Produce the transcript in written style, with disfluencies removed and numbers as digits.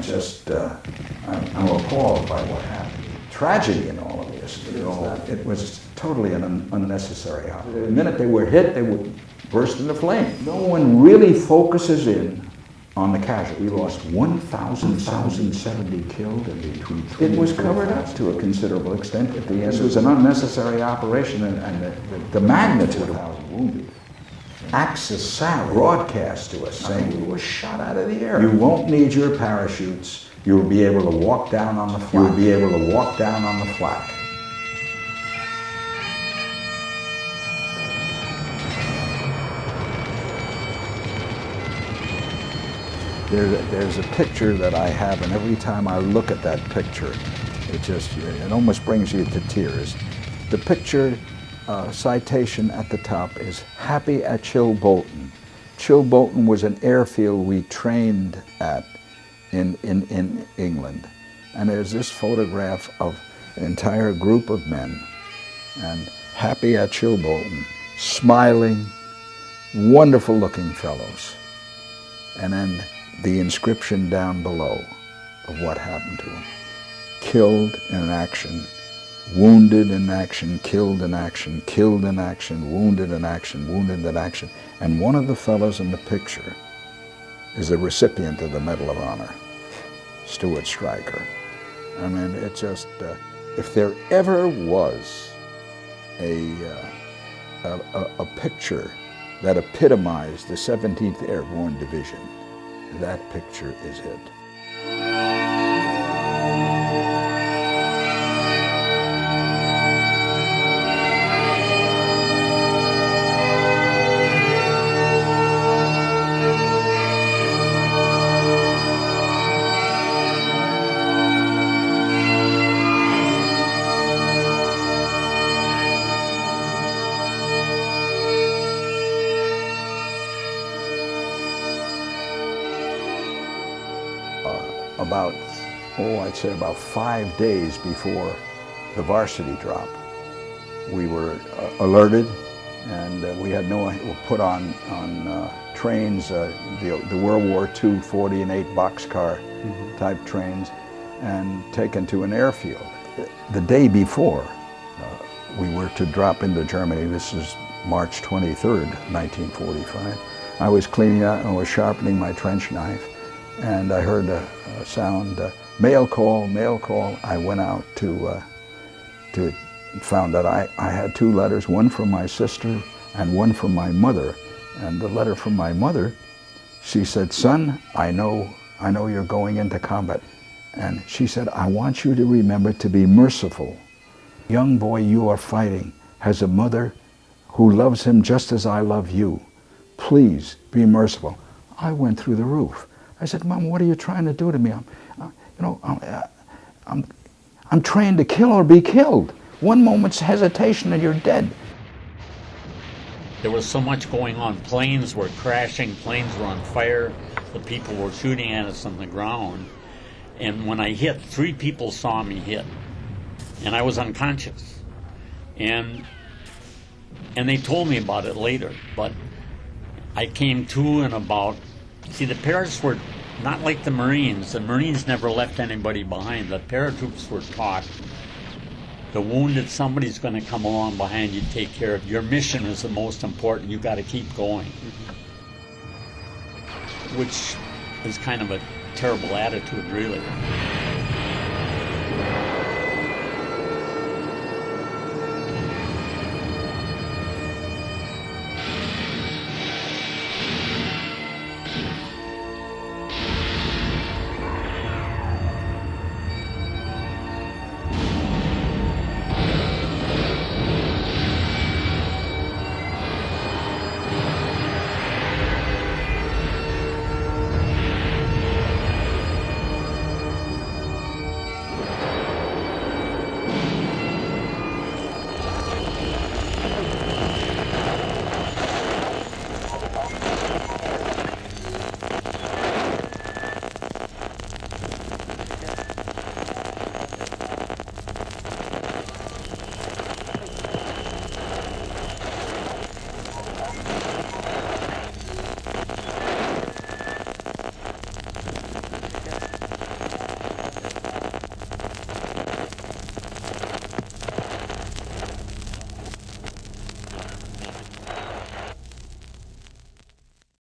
just, I'm appalled by what happened. Tragedy in all of this. It was totally an unnecessary option. The minute they were hit, they would burst into flame. No one really focuses in on the casualties. We lost 1,070 killed and between 3 It was covered up to a considerable extent at the end. This was an unnecessary operation, and the magnitude of 1,000 wounded. Axis sound broadcast to us saying we were shot out of the air. You won't need your parachutes. You will be able to walk down on the flak. You will be able to walk down on the flak. There's a picture that I have, and every time I look at that picture, it almost brings you to tears. The picture citation at the top is "Happy at Chilbolton." Chilbolton was an airfield we trained at in England. And there's this photograph of an entire group of men, and happy at Chilbolton, smiling, wonderful looking fellows. And then the inscription down below of what happened to them. Killed in action, wounded in action, killed in action, killed in action, wounded in action, wounded in action. And one of the fellows in the picture is a recipient of the Medal of Honor, Stuart Stryker. I mean, it just, if there ever was a picture that epitomized the 17th Airborne Division, that picture is it. I'd say about 5 days before the Varsity drop, we were alerted, and we had put on trains, the World War II 40 and 8 boxcar type trains, and taken to an airfield. The day before we were to drop into Germany, this is March 23rd, 1945, I was cleaning out and was sharpening my trench knife, and I heard a sound, mail call, mail call. I went out to found that I had 2 letters, one from my sister and one from my mother. And the letter from my mother, she said, "Son, I know you're going into combat." And she said, "I want you to remember to be merciful. Young boy you are fighting has a mother who loves him just as I love you. Please be merciful." I went through the roof. I said, "Mom, what are you trying to do to me? I'm trained to kill or be killed. One moment's hesitation and you're dead." There was so much going on. Planes were crashing, planes were on fire, the people were shooting at us on the ground. And when I hit, 3 people saw me hit, and I was unconscious. And they told me about it later, but I came to in about, see, the Paras were not like the Marines. The Marines never left anybody behind. The paratroops were taught the wounded, somebody's going to come along behind you, take care of. Your mission is the most important. You got to keep going. Which is kind of a terrible attitude, really.